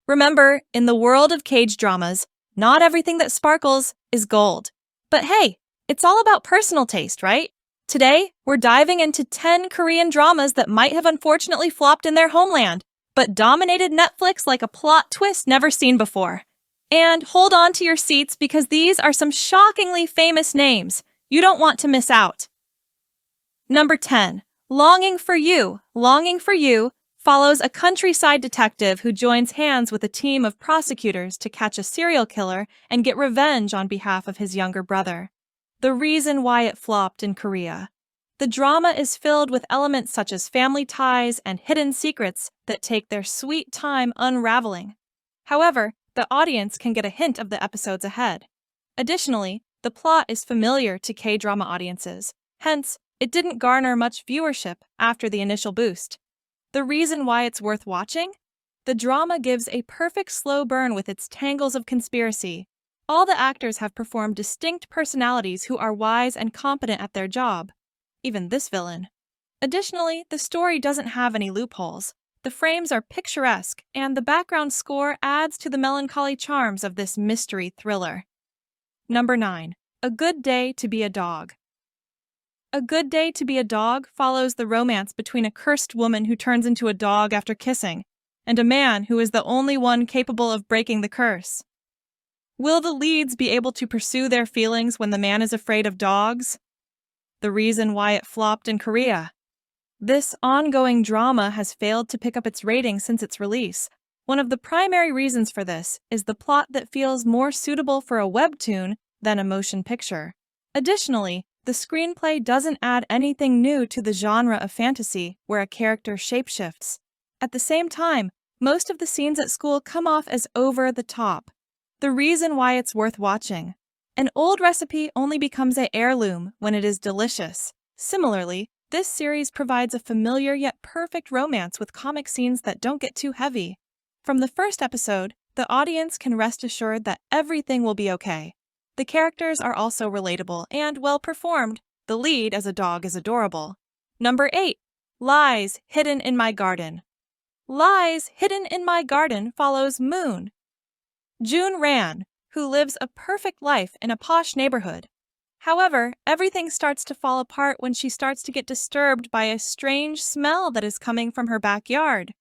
Remember, in the world of cage dramas, not everything that sparkles is gold. But hey, it's all about personal taste, right? Today, we're diving into 10 Korean dramas that might have unfortunately flopped in their homeland, but dominated Netflix like a plot twist never seen before. And hold on to your seats because these are some shockingly famous names. You don't want to miss out. Number 10. Longing for You. Longing for You follows a countryside detective who joins hands with a team of prosecutors to catch a serial killer and get revenge on behalf of his younger brother. The reason why it flopped in Korea. The drama is filled with elements such as family ties and hidden secrets that take their sweet time unraveling. However, the audience can get a hint of the episodes ahead. Additionally, the plot is familiar to K-drama audiences, hence, it didn't garner much viewership after the initial boost. The reason why it's worth watching? The drama gives a perfect slow burn with its tangles of conspiracy. All the actors have performed distinct personalities who are wise and competent at their job. Even this villain. Additionally, the story doesn't have any loopholes. The frames are picturesque, and the background score adds to the melancholy charms of this mystery thriller. Number 9. A Good Day to Be a Dog. A Good Day to Be a Dog follows the romance between a cursed woman who turns into a dog after kissing, and a man who is the only one capable of breaking the curse. Will the leads be able to pursue their feelings when the man is afraid of dogs? The reason why it flopped in Korea. This ongoing drama has failed to pick up its rating since its release. One of the primary reasons for this is the plot that feels more suitable for a webtoon than a motion picture. Additionally, the screenplay doesn't add anything new to the genre of fantasy where a character shapeshifts. At the same time, most of the scenes at school come off as over the top. The reason why it's worth watching. An old recipe only becomes an heirloom when it is delicious. Similarly, this series provides a familiar yet perfect romance with comic scenes that don't get too heavy. From the first episode, the audience can rest assured that everything will be okay. The characters are also relatable and well performed. The lead as a dog is adorable. Number 8. Lies Hidden in My Garden. Lies Hidden in My Garden follows Moon, Jun Ran, who lives a perfect life in a posh neighborhood. However, everything starts to fall apart when she starts to get disturbed by a strange smell that is coming from her backyard.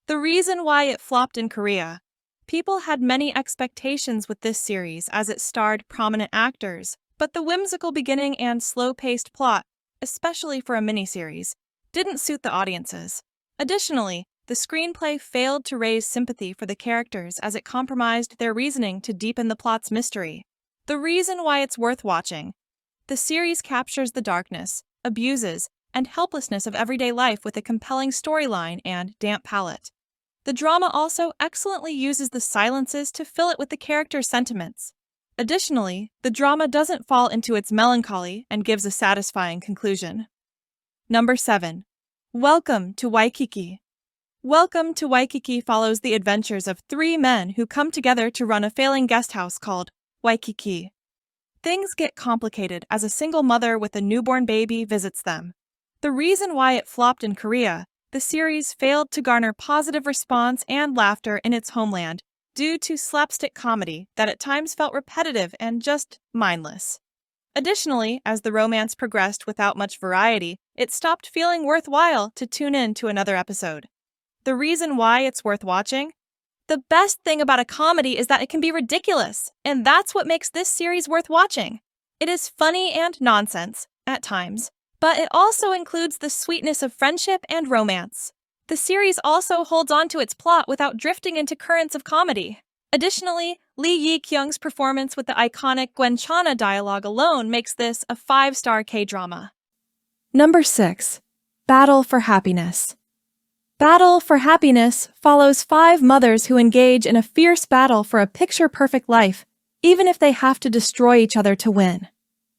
The reason why it flopped in Korea. People had many expectations with this series as it starred prominent actors, but the whimsical beginning and slow-paced plot, especially for a miniseries, didn't suit the audiences. Additionally, the screenplay failed to raise sympathy for the characters as it compromised their reasoning to deepen the plot's mystery. The reason why it's worth watching. The series captures the darkness, abuses, and helplessness of everyday life with a compelling storyline and damp palette. The drama also excellently uses the silences to fill it with the characters' sentiments. Additionally, the drama doesn't fall into its melancholy and gives a satisfying conclusion. Number 7. Welcome to Waikiki. Welcome to Waikiki follows the adventures of 3 men who come together to run a failing guest house called Waikiki. Things get complicated as a single mother with a newborn baby visits them. The reason why it flopped in Korea. The series failed to garner positive response and laughter in its homeland due to slapstick comedy that at times felt repetitive and just mindless. Additionally, as the romance progressed without much variety, it stopped feeling worthwhile to tune in to another episode. The reason why it's worth watching? The best thing about a comedy is that it can be ridiculous, and that's what makes this series worth watching. It is funny and nonsense, at times, but it also includes the sweetness of friendship and romance. The series also holds on to its plot without drifting into currents of comedy. Additionally, Lee Yi-kyung's performance with the iconic Gwenchana dialogue alone makes this a 5-star K-drama. Number 6. Battle for Happiness. Battle for Happiness follows 5 mothers who engage in a fierce battle for a picture-perfect life, even if they have to destroy each other to win.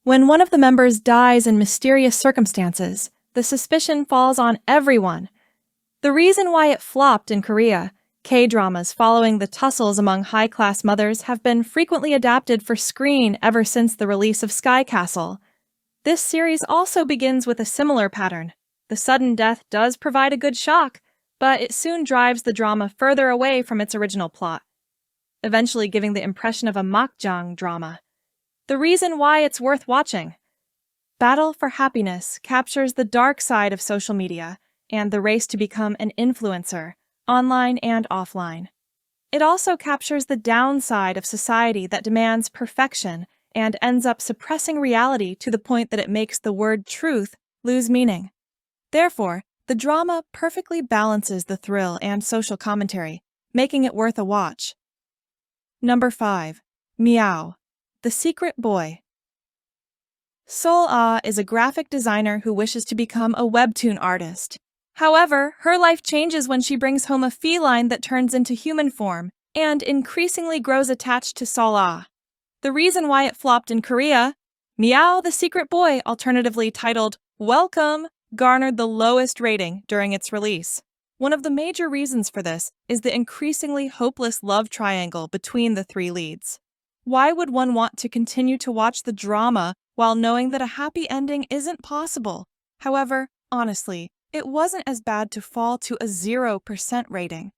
When one of the members dies in mysterious circumstances, the suspicion falls on everyone. The reason why it flopped in Korea. K-dramas following the tussles among high-class mothers have been frequently adapted for screen ever since the release of Sky Castle. This series also begins with a similar pattern. The sudden death does provide a good shock, but it soon drives the drama further away from its original plot, eventually giving the impression of a makjang drama. The reason why it's worth watching. Battle for Happiness captures the dark side of social media and the race to become an influencer, online and offline. It also captures the downside of society that demands perfection and ends up suppressing reality to the point that it makes the word truth lose meaning. Therefore, the drama perfectly balances the thrill and social commentary, making it worth a watch. Number 5. Meow, the Secret Boy. Sol is a graphic designer who wishes to become a webtoon artist. However, her life changes when she brings home a feline that turns into human form and increasingly grows attached to Sol. The reason why it flopped in Korea, Meow the Secret Boy, alternatively titled Welcome, garnered the lowest rating during its release. One of the major reasons for this is the increasingly hopeless love triangle between the three leads. Why would one want to continue to watch the drama while knowing that a happy ending isn't possible? However, honestly, it wasn't as bad to fall to a 0% rating.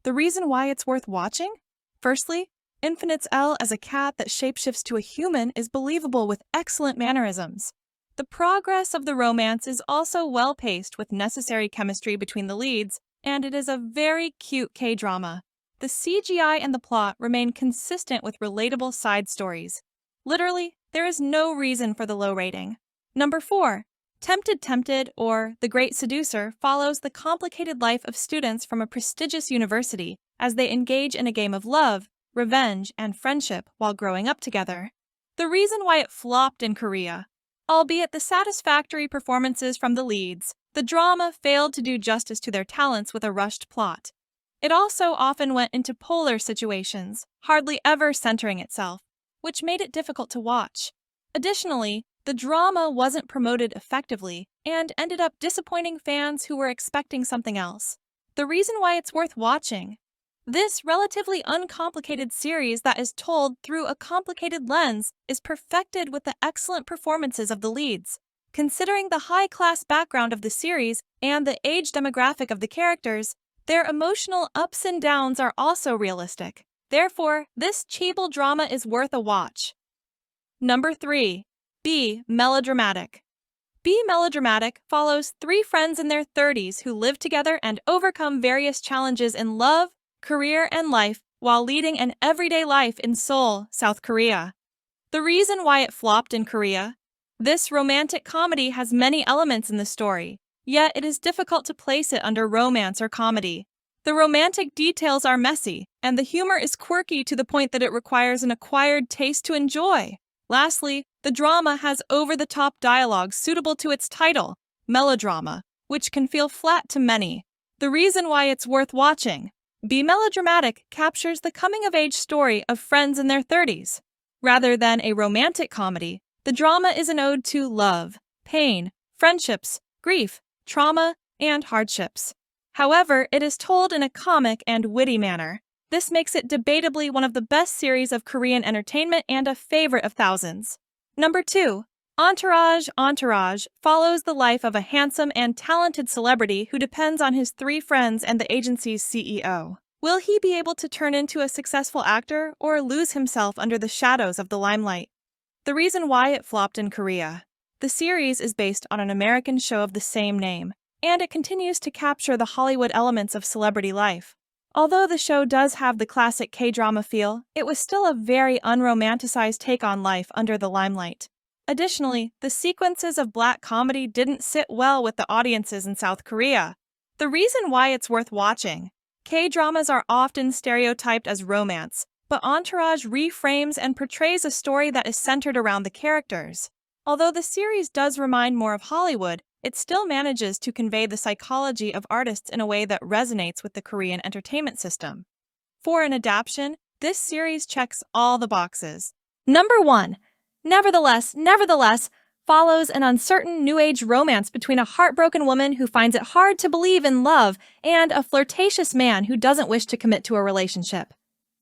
The reason why it's worth watching? Firstly, Infinite's L as a cat that shapeshifts to a human is believable with excellent mannerisms. The progress of the romance is also well-paced with necessary chemistry between the leads, and it is a very cute K-drama. The CGI and the plot remain consistent with relatable side stories. Literally, there is no reason for the low rating. Number 4. Tempted, or The Great Seducer follows the complicated life of students from a prestigious university as they engage in a game of love, revenge, and friendship while growing up together. The reason why it flopped in Korea. Albeit the satisfactory performances from the leads, the drama failed to do justice to their talents with a rushed plot. It also often went into polar situations, hardly ever centering itself, which made it difficult to watch. Additionally, the drama wasn't promoted effectively and ended up disappointing fans who were expecting something else. The reason why it's worth watching. This relatively uncomplicated series that is told through a complicated lens is perfected with the excellent performances of the leads. Considering the high-class background of the series and the age demographic of the characters, their emotional ups and downs are also realistic. Therefore, this cheable drama is worth a watch. Number 3. Be melodramatic. Be Melodramatic follows three friends in their 30s who live together and overcome various challenges in love, career, and life while leading an everyday life in Seoul, South Korea. The reason why it flopped in Korea? This romantic comedy has many elements in the story, yet it is difficult to place it under romance or comedy. The romantic details are messy, and the humor is quirky to the point that it requires an acquired taste to enjoy. Lastly, the drama has over-the-top dialogue suitable to its title, melodrama, which can feel flat to many. The reason why it's worth watching. Be Melodramatic captures the coming-of-age story of friends in their 30s. Rather than a romantic comedy, the drama is an ode to love, pain, friendships, grief, trauma, and hardships. However, it is told in a comic and witty manner. This makes it debatably one of the best series of Korean entertainment and a favorite of thousands. Number 2. Entourage. Entourage follows the life of a handsome and talented celebrity who depends on his three friends and the agency's CEO. Will he be able to turn into a successful actor or lose himself under the shadows of the limelight? The reason why it flopped in Korea. The series is based on an American show of the same name, and it continues to capture the Hollywood elements of celebrity life. Although the show does have the classic K-drama feel, it was still a very unromanticized take on life under the limelight. Additionally, the sequences of black comedy didn't sit well with the audiences in South Korea. The reason why it's worth watching. K-dramas are often stereotyped as romance, but Entourage reframes and portrays a story that is centered around the characters. Although the series does remind more of Hollywood, it still manages to convey the psychology of artists in a way that resonates with the Korean entertainment system. For an adaptation, this series checks all the boxes. Number 1. Nevertheless follows an uncertain new age romance between a heartbroken woman who finds it hard to believe in love and a flirtatious man who doesn't wish to commit to a relationship.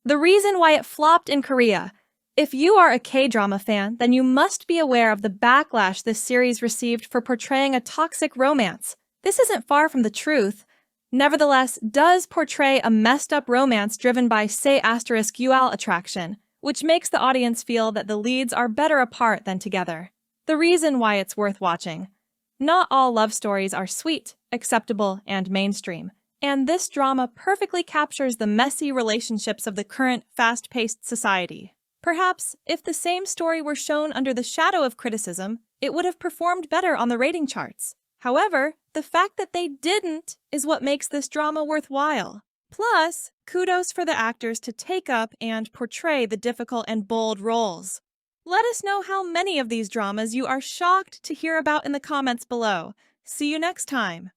The reason why it flopped in Korea. If you are a K-drama fan, then you must be aware of the backlash this series received for portraying a toxic romance. This isn't far from the truth. nevertheless does portray a messed up romance driven by say*UL attraction, which makes the audience feel that the leads are better apart than together. The reason why it's worth watching. Not all love stories are sweet, acceptable, and mainstream, and this drama perfectly captures the messy relationships of the current fast-paced society. Perhaps, if the same story were shown under the shadow of criticism, it would have performed better on the rating charts. However, the fact that they didn't is what makes this drama worthwhile. Plus, kudos for the actors to take up and portray the difficult and bold roles. Let us know how many of these dramas you are shocked to hear about in the comments below. See you next time!